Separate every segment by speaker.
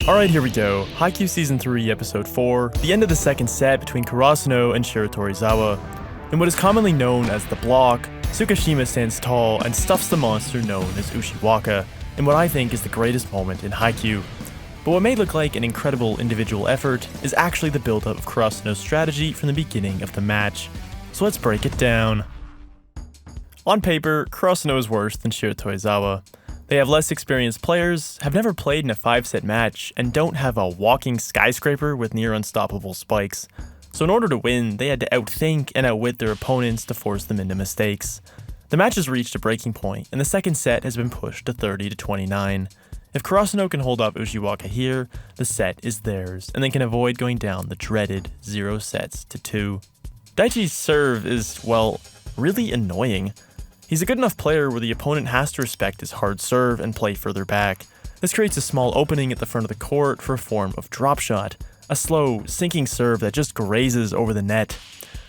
Speaker 1: Alright, here we go. Haikyuu Season 3, Episode 4, the end of the second set between Karasuno and Shiratorizawa. In what is commonly known as the block, Tsukishima stands tall and stuffs the monster known as Ushiwaka, in what I think is the greatest moment in Haikyuu. But what may look like an incredible individual effort is actually the build-up of Karasuno's strategy from the beginning of the match. So let's break it down. On paper, Karasuno is worse than Shiratorizawa. They have less experienced players, have never played in a 5-set match, and don't have a walking skyscraper with near unstoppable spikes. So in order to win, they had to outthink and outwit their opponents to force them into mistakes. The match has reached a breaking point, and the second set has been pushed to 30-29. If Karasuno can hold up Ushiwaka here, the set is theirs, and they can avoid going down the dreaded 0-2. Daichi's serve is, well, really annoying. He's a good enough player where the opponent has to respect his hard serve and play further back. This creates a small opening at the front of the court for a form of drop shot, a slow, sinking serve that just grazes over the net.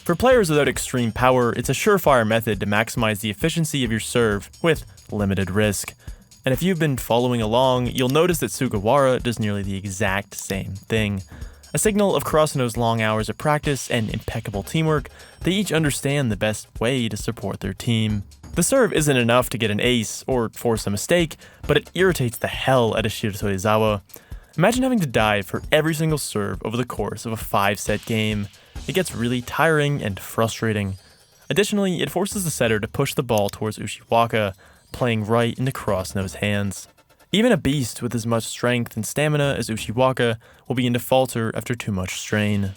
Speaker 1: For players without extreme power, it's a surefire method to maximize the efficiency of your serve with limited risk. And if you've been following along, you'll notice that Sugawara does nearly the exact same thing. A signal of Karasuno's long hours of practice and impeccable teamwork, they each understand the best way to support their team. The serve isn't enough to get an ace or force a mistake, but it irritates the hell out of Shiratorizawa. Imagine having to dive for every single serve over the course of a 5-set game. It gets really tiring and frustrating. Additionally, it forces the setter to push the ball towards Ushiwaka, playing right into Karasuno's hands. Even a beast with as much strength and stamina as Ushiwaka will begin to falter after too much strain.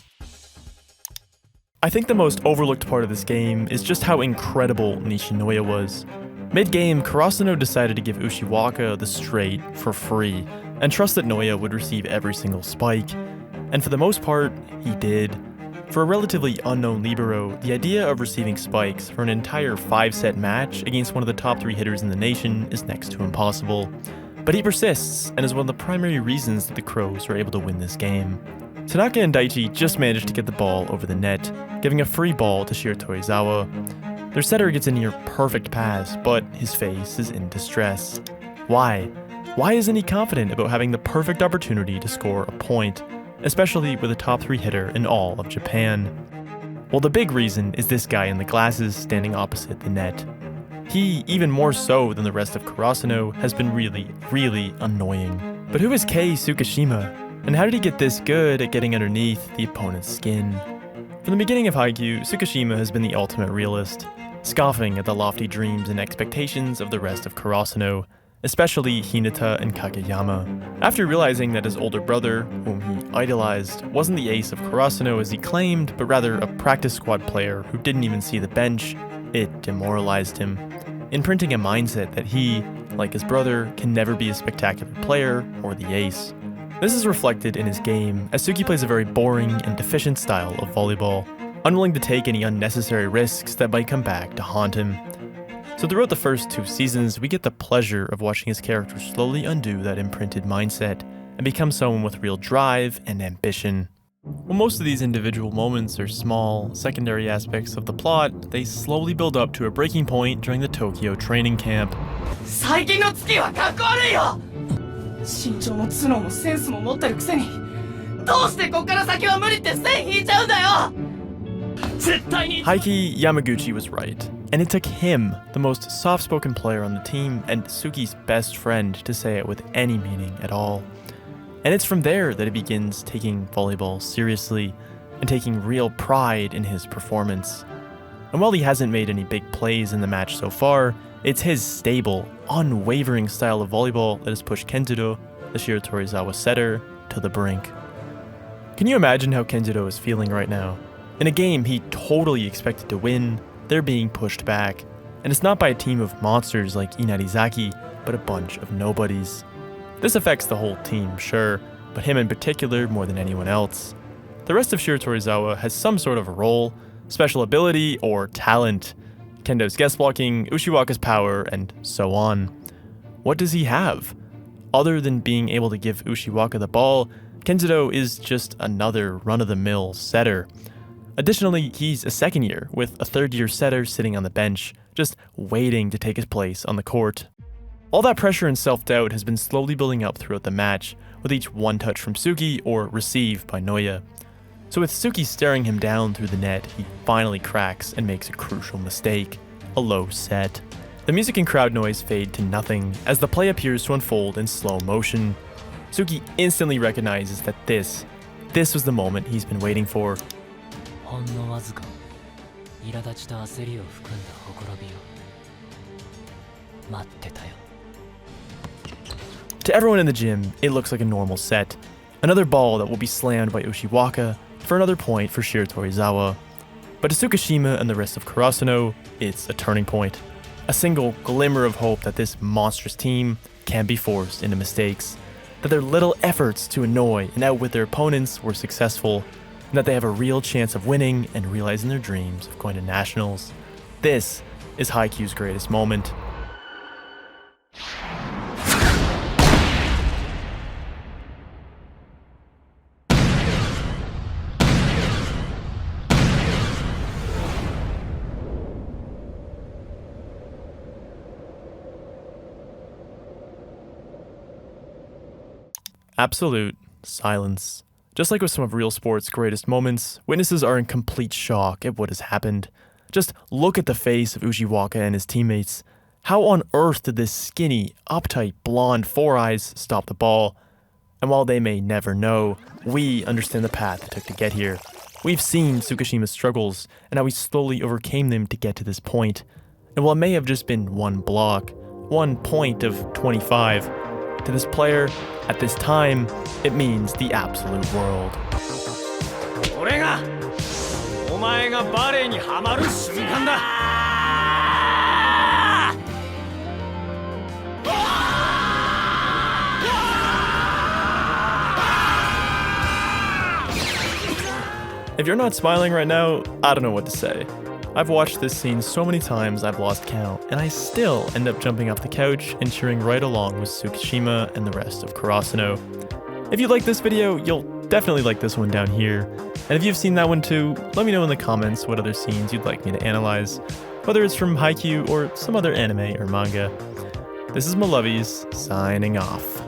Speaker 1: I think the most overlooked part of this game is just how incredible Nishinoya was. Mid-game, Karasuno decided to give Ushiwaka the straight for free, and trust that Noya would receive every single spike. And for the most part, he did. For a relatively unknown libero, the idea of receiving spikes for an entire 5-set match against one of the top 3 hitters in the nation is next to impossible. But he persists, and is one of the primary reasons that the Crows are able to win this game. Tanaka and Daichi just managed to get the ball over the net, giving a free ball to Shiratorizawa. Their setter gets a near perfect pass, but his face is in distress. Why? Why isn't he confident about having the perfect opportunity to score a point, especially with a top 3 hitter in all of Japan? Well, the big reason is this guy in the glasses standing opposite the net. He, even more so than the rest of Karasuno, has been really annoying. But who is Kei Tsukishima? And how did he get this good at getting underneath the opponent's skin? From the beginning of Haikyuu, Tsukishima has been the ultimate realist, scoffing at the lofty dreams and expectations of the rest of Karasuno, especially Hinata and Kageyama. After realizing that his older brother, whom he idolized, wasn't the ace of Karasuno as he claimed, but rather a practice squad player who didn't even see the bench, it demoralized him, imprinting a mindset that he, like his brother, can never be a spectacular player or the ace. This is reflected in his game, as Tsuki plays a very boring and deficient style of volleyball, unwilling to take any unnecessary risks that might come back to haunt him. So throughout the first 2 seasons, we get the pleasure of watching his character slowly undo that imprinted mindset, and become someone with real drive and ambition. While most of these individual moments are small, secondary aspects of the plot, they slowly build up to a breaking point during the Tokyo training camp.
Speaker 2: 身長も頭脳もセンスも持ってるくせにどうしてこっから先は無理って線引いちゃうんだよ絶対に
Speaker 1: Heiki Yamaguchi was right, and it took him, the most soft-spoken player on the team and Tsuki's best friend, to say it with any meaning at all. And it's from there that he begins taking volleyball seriously and taking real pride in his performance. And while he hasn't made any big plays in the match so far, it's his stable, unwavering style of volleyball that has pushed Kenjiro, the Shiratorizawa setter, to the brink. Can you imagine how Kenjiro is feeling right now? In a game he totally expected to win, they're being pushed back. And it's not by a team of monsters like Inarizaki, but a bunch of nobodies. This affects the whole team, sure, but him in particular more than anyone else. The rest of Shiratorizawa has some sort of a role, special ability, or talent. Kendo's guest blocking, Ushiwaka's power, and so on. What does he have? Other than being able to give Ushiwaka the ball, Kenjiro is just another run-of-the-mill setter. Additionally, he's a second year, with a third-year setter sitting on the bench, just waiting to take his place on the court. All that pressure and self-doubt has been slowly building up throughout the match, with each one touch from Tsuki or receive by Noya. So with Tsuki staring him down through the net, he finally cracks and makes a crucial mistake, a low set. The music and crowd noise fade to nothing as the play appears to unfold in slow motion. Tsuki instantly recognizes that this was the moment he's been waiting for. To everyone in the gym, it looks like a normal set. Another ball that will be slammed by Ushiwaka for another point for Shiratorizawa. But to Tsukishima and the rest of Karasuno, it's a turning point. A single glimmer of hope that this monstrous team can be forced into mistakes, that their little efforts to annoy and outwit their opponents were successful, and that they have a real chance of winning and realizing their dreams of going to nationals. This is Haikyuu's greatest moment. Absolute silence. Just like with some of real sport's greatest moments, witnesses are in complete shock at what has happened. Just look at the face of Ushiwaka and his teammates. How on earth did this skinny, uptight, blonde Four Eyes stop the ball? And while they may never know, we understand the path it took to get here. We've seen Tsukishima's struggles and how he slowly overcame them to get to this point. And while it may have just been one block, 1 point of 25, to this player, at this time, it means the absolute world. If you're not smiling right now, I don't know what to say. I've watched this scene so many times I've lost count, and I still end up jumping off the couch and cheering right along with Tsukishima and the rest of Karasuno. If you like this video, you'll definitely like this one down here. And if you've seen that one too, let me know in the comments what other scenes you'd like me to analyze, whether it's from Haikyuu or some other anime or manga. This is Malovies, signing off.